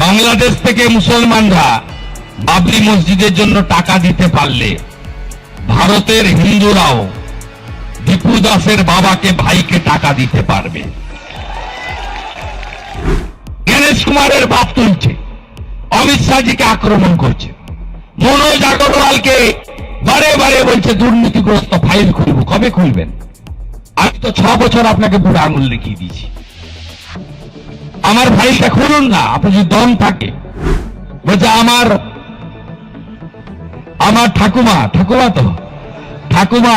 বাংলাদেশ থেকে মুসলমানরা বাবরি মসজিদের জন্য টাকা দিতে পারলে ভারতের হিন্দুরাও দীপু দাসের বাবাকে ভাইকে টাকা দিতে পারবে। গণেশ কুমারের বাপ তুলছে, অমিত শাহজিকে আক্রমণ করছে, মনোজ আগরওয়ালকে বারে বারে বলছে দুর্নীতিগ্রস্ত ফাইল খুলবো। কবে খুলবেন? আমি তো 6 বছর আপনাকে বুড়ো আঙুল দেখিয়ে দিয়েছি। আমার ফাইলটা খুলুন না, আপনি যদি দম থাকে। বলছে আমার ঠাকুমা তো ঠাকুমা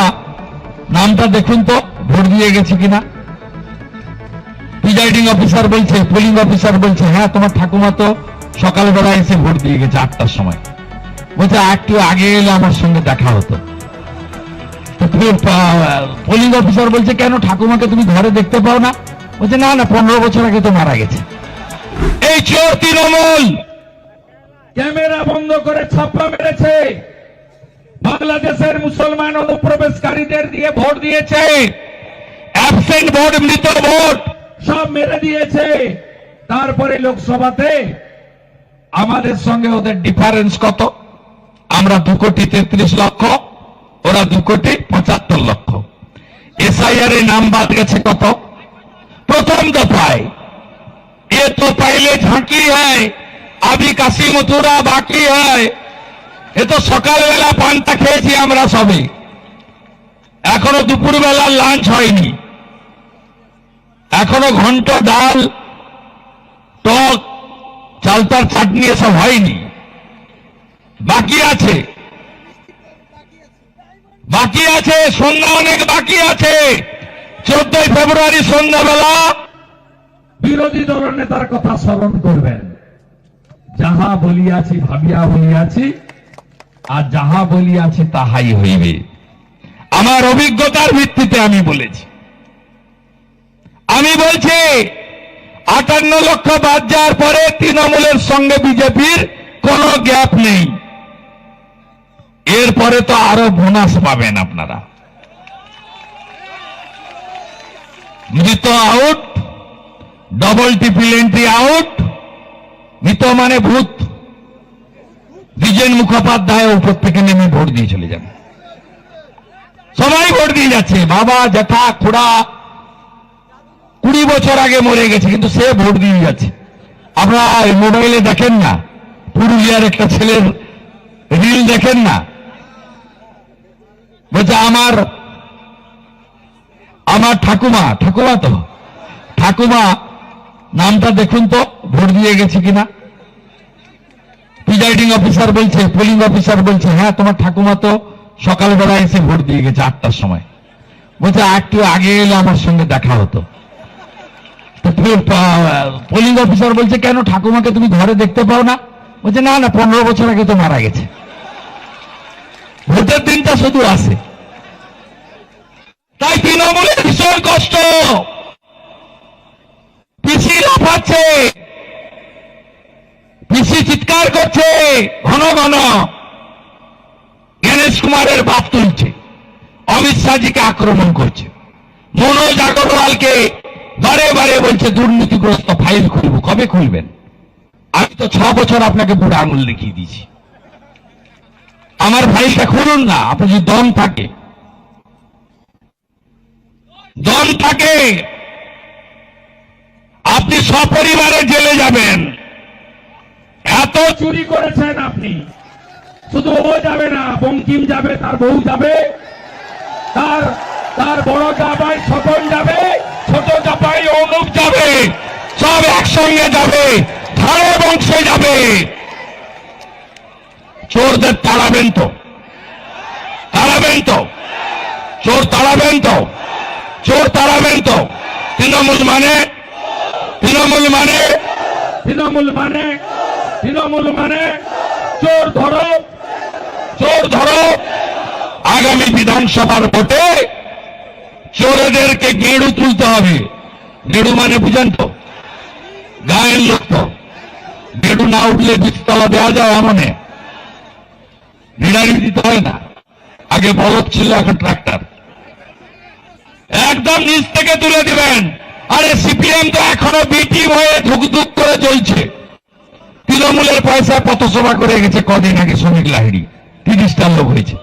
নামটা দেখুন তো ভোট দিয়ে গেছে কিনা। প্রিজাইডিং অফিসার বলছে, পোলিং অফিসার বলছে, হ্যাঁ তোমার ঠাকুমা তো সকালবেলা এসে ভোট দিয়ে গেছে 8টার সময়। বলছে একটু আগে এলে আমার সঙ্গে দেখা হতো। পোলিং অফিসার বলছে কেন ঠাকুমাকে তুমি ঘরে দেখতে পাও না? বলছে না 15 বছর আগে তো মারা গেছে। এই চোর তৃণমূল ক্যামেরা বন্ধ করে ছাপ্পা মেরেছে, বাংলাদেশের মুসলমান অনুপ্রবেশকারীদের দিয়ে ভোট দিয়েছে, অ্যাবসেন্ট ভোট, মৃত ভোট সব মেরে দিয়েছে। তারপরে লোকসভাতে আমাদের সঙ্গে ওদের ডিফারেন্স কত? আমরা 2,33,00,000, ওরা 2,75,00,000। এসআইআর এ নাম বাদ গেছে কত? প্রথম দফায়। এ তো পহলে ঝাঁকি হ্যায়, আবি কাশি মথুরা বাকি হ্যায়। এ তো সকালবেলা পানটা খেয়েছি আমরা সবে, এখনো দুপুরবেলা লাঞ্চ হয়নি, এখনো ঘন্ট ডাল টক চালতার চাটনি এসব হয়নি, বাকি আছে সন্ধ্যা অনেক বাকি আছে। 14 ফেব্রুয়ারি সন্ধ্যাবেলা বিরোধী দল নেতার কথা স্মরণ করবেন, যাহা বলিয়াছি ভাবিয়া বলিয়াছি, আর যাহা বলিয়াছি তাহাই হইবে। আমার অভিজ্ঞতার ভিত্তিতে আমি বলেছি। আমি বলছি 58 লক্ষ বাদ যাওয়ার পরে তৃণমূলের সঙ্গে বিজেপির কোনো গ্যাপ নেই। এরপরে তো আরো বোনাস পাবেন আপনারা। মৃত out, double triple entry out. মৃত মানে ভূত। দ্বিজেন মুখোপাধ্যায় উপর থেকে নেমে ভোট দিয়ে চলে যান। সবাই ভোট দিয়ে যাচ্ছে, বাবা জ্যাঠা খুড়া 20 বছর আগে মরে গেছে, কিন্তু সে ভোট দিয়ে যাচ্ছে। আপনারা মোবাইলে দেখেন না, পুরুলিয়ার একটা ছেলের রিল দেখেন না? বলছে আমার ঠাকুমা তো ঠাকুমা নামটা দেখুন তো ভোট দিয়ে গেছে কিনা। প্রিজাইডিং অফিসার বলছে, পোলিং অফিসার বলছে, হ্যাঁ তোমার ঠাকুমা তো সকালবেলা এসে ভোট দিয়ে গেছে 8টার সময়। বলছে একটু আগে এলে আমার সঙ্গে দেখা হতো। পোলিং অফিসার বলছে কেন ঠাকুমাকে তুমি ঘরে দেখতে পাও না? বলছে না 15 বছর আগে তো মারা গেছে। ভোটের দিনটা শুধু আসে। তাই তৃণমূলের ভীষণ কষ্ট। পিসি লাফাচ্ছে, পিসি চিৎকার করছে ঘন ঘন। গণেশ কুমারের বাপ তুলছে, অমিত শাহজিকে আক্রমণ করছে, মনোজ আগরওয়ালকে বারে বারে বলছে দুর্নীতিগ্রস্ত ফাইল খুলবো। কবে খুলবেন? আমি তো 6 বছর আপনাকে বুড়ো আঙুল দেখিয়ে দিয়েছি। আমার ফাইলটা খুলুন না, আপনি যদি দম থাকে। আপনি সপরিবারে জেলে যাবেন। এত চুরি করেছেন আপনি, শুধু ও যাবে না, বঙ্কিম যাবে, তার বউ যাবে, তার বড় জামাই স্বপন যাবে, ছোট জামাই অনুপ যাবে, সব একসঙ্গে যাবে, ধারে বংশে যাবে। চোরদের তাড়াবেন তো? চোর তাড়াবেন তো? তৃণমূল মানে চোর ধরো। আগামী বিধানসভার ভোটে চোরদেরকে গেঁড়ু তুলতে হবে। গেঁড়ু মানে বুঝেন তো? গায়ের লোক তো। গেঁড়ু না উঠলে বীজতলা দেওয়া যায় এমনে, নিড়ানি দিতে হয় না। আগে বলদ ছিল, এখন ট্রাক্টর। একদম নিচ থেকে তুলে দিবেন। আরে সিপিএম তো এখনো বি টিম হয়ে ধুকধুক করে চলছে। পয়সায় পথসভা করে গেছে কদিন আগে শ্রমিক লাহিড়ী, 30টা লোক হয়েছে।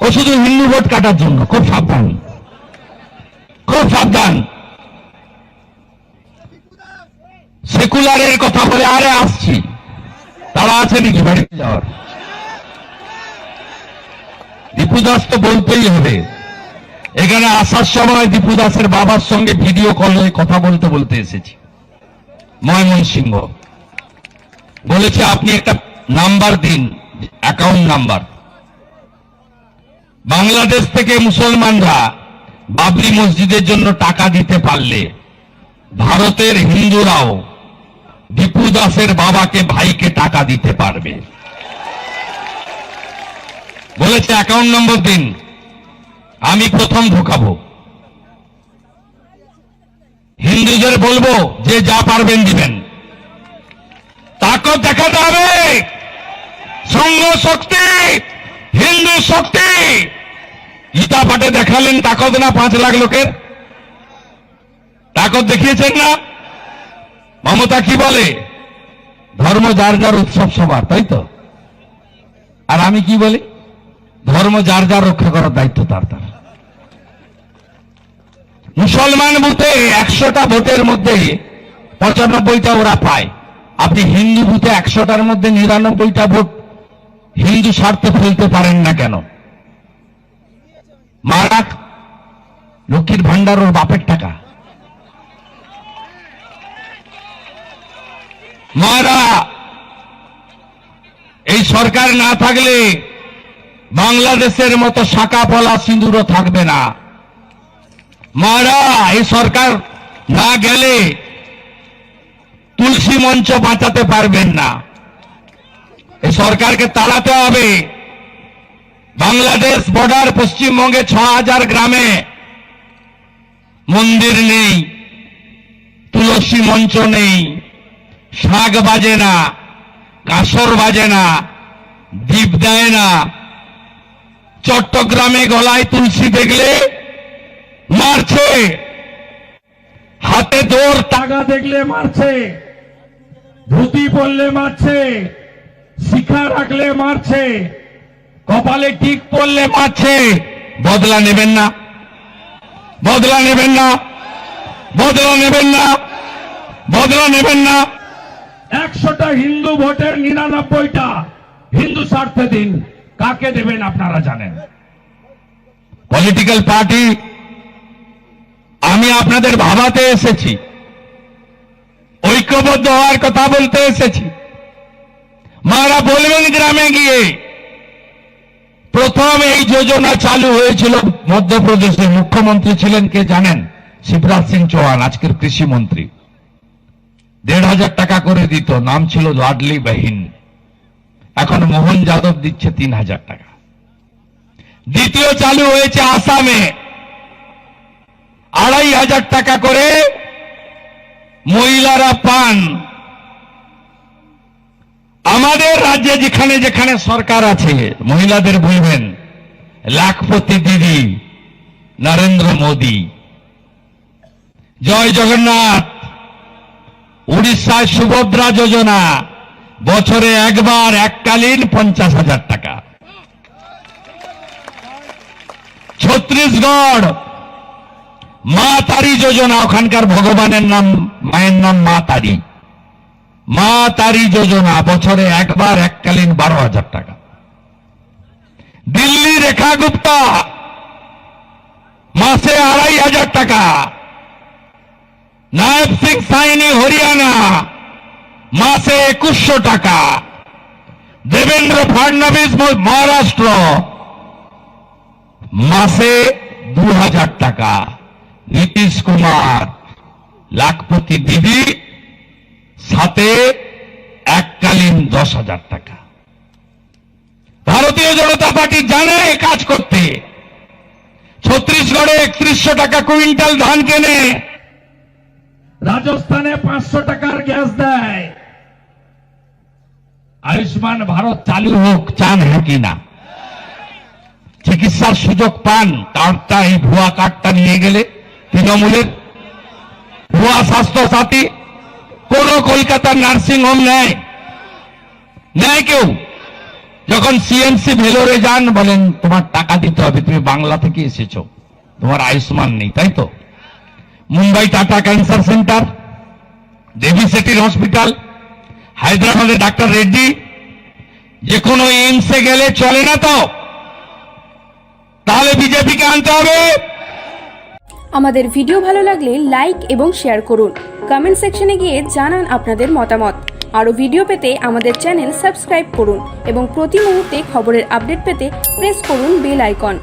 ও শুধু হিন্দু ভোট কাটার জন্য। খুব সাবধান, খুব সাবধান। সেকুলারের কথা বলে, আরে আসছি, তারা আছে নাকি বাড়িতে যাওয়ার? দীপু দাস তো বলতেই হবে। এখানে আসার সময় দীপু দাসের বাবার সঙ্গে ভিডিও কলে কথা বলতে বলতে এসেছি ময়মনসিংহ। বলেছে আপনি একটা নাম্বার দিন, অ্যাকাউন্ট নাম্বার। বাংলাদেশ থেকে মুসলমানরা বাবরি মসজিদের জন্য টাকা দিতে পারলে ভারতের হিন্দুরাও দীপু দাসের বাবাকে, ভাইকে টাকা দিতে পারবে। বলেছে অ্যাকাউন্ট নম্বর দিন, আমি প্রথম ঢোকাবো। হিন্দুদের বলবো যে যা পারবেন দিবেন। তাকত দেখাতে হবে, সংঘ শক্তি, হিন্দু শক্তি। গীতা পাঠে দেখালেন তাকত না? 5 লাখ লোকের তাকত দেখিয়েছেন না? মমতা কি বলে? ধর্ম যার যার, উৎসব সবার, তাই তো? আর আমি কি বলি? ধর্ম যার যার, রক্ষা করার দায়িত্ব তার তার। মুসলমান বুথে 100টা ভোটের মধ্যে 95টা ওরা পায়। আপনি হিন্দু বুথে 100টার মধ্যে 99টা ভোট হিন্দু স্বার্থে ফেলতে পারেন না কেন? মারা লক্ষ্মীর ভান্ডার ওর বাপের টাকা। মারা এই সরকার না থাকলে বাংলাদেশের মতো শাখা পলা সিঁদুরও থাকবে না। মারা এই সরকার না গেলে তুলসী মঞ্চ বাঁচাতে পারবেন না। এই সরকারকে তাড়াতে হবে। বাংলাদেশ বর্ডার, পশ্চিমবঙ্গে 6000 গ্রামে মন্দির নেই, তুলসী মঞ্চ নেই, শাক বাজে না, কাসর বাজে না, দীপ দেয় না। চট্টগ্রামে গলায় তুলসী দেখলে মারছে, হাতে দৌড় টাকা দেখলে মারছে, ধুতি পরলে মারছে, শিখা রাখলে মারছে, কপালে টিক পরলে মারছে। বদলা নেবেন না? বদলা নেবেন না? বদলা নেবেন না? বদলা নেবেন না? 100টা হিন্দু ভোটের 99টা হিন্দু স্বার্থে দিন। কাকে দেবেন আপনারা জানেন। পলিটিক্যাল পার্টি আমি আপনাদের ভাবাতে এসেছি, ঐক্যবদ্ধ হওয়ার কথা বলতে এসেছি। মারা বলবেন গ্রামে গিয়ে। প্রথম এই যোজনা চালু হয়েছিল মধ্যপ্রদেশে, মুখ্যমন্ত্রী ছিলেন কে জানেন? শিবরাজ সিং চৌহান, আজকের কৃষি মন্ত্রী। 1500 টাকা করে দিত, নাম ছিল লাডলি বাহিন। এখন মোহন যাদব দিচ্ছে 3000 টাকা। দ্বিতীয় চালু হয়েছে আসামে, 2500 টাকা করে মহিলারা পান। আমাদের রাজ্যে যেখানে যেখানে সরকার আছে, মহিলাদের বলবেন লাখপতি দিদি নরেন্দ্র মোদী, জয় জগন্নাথ। উড়িষ্যায় সুভদ্রা যোজনা, বছরে একবার এককালীন 50,000 টাকা। ছত্তিশগড় মা তারি যোজনা, ওখানকার ভগবানের নাম, মায়ের নাম মা তারি। মা তারি যোজনা, বছরে একবার এককালীন 12,000 টাকা। দিল্লি রেখা গুপ্তা, মাসে 2500 টাকা। নায়েব সিং সাইনি হরিয়ানা, মাসে 2100 টাকা। দেবেন্দ্র ফডনবিস মহারাষ্ট্র, মাসে 2000 টাকা। নীতিশ কুমার লাখপতি দিদি, সাথে এককালীন 10,000 টাকা। ভারতীয় জনতা পার্টি জানে কাজ করতে। ছত্তিশগড়ে 3100 টাকা কুইন্টাল ধান কেনে, রাজস্থানে 500 টাকার গ্যাস দেয়। আয়ুষ্মান ভারত চালু হোক, চান হ্যাঁ কি না? চিকিৎসার সুযোগ পান? কার্ডটা, এই ভুয়া কার্ডটা নিয়ে গেলে তৃণমূলের ভুয়া স্বাস্থ্য সাথী কোন কলকাতার নার্সিং হোম নেয়, নেয় কেউ? যখন সিএমসি ভেলোরে যান বলেন তোমার টাকা দিতে হবে, তুমি বাংলা থেকে এসেছো, তোমার আয়ুষ্মান নেই, তাই তো? মুম্বাই টাটা ক্যান্সার সেন্টার, দেবী সেটির হসপিটাল, হায়দ্রাবাদে ডাক্তার রেড্ডি, যে কোনো এইমসে গেলে চলে না তো? তাহলে বিজেপিকে আনতে হবে। আমাদের ভিডিও ভালো লাগলে লাইক এবং শেয়ার করুন। কমেন্ট সেকশনে গিয়ে জানান আপনাদের মতামত। আরও ভিডিও পেতে আমাদের চ্যানেল সাবস্ক্রাইব করুন এবং প্রতি মুহূর্তে খবরের আপডেট পেতে প্রেস করুন বেল আইকন।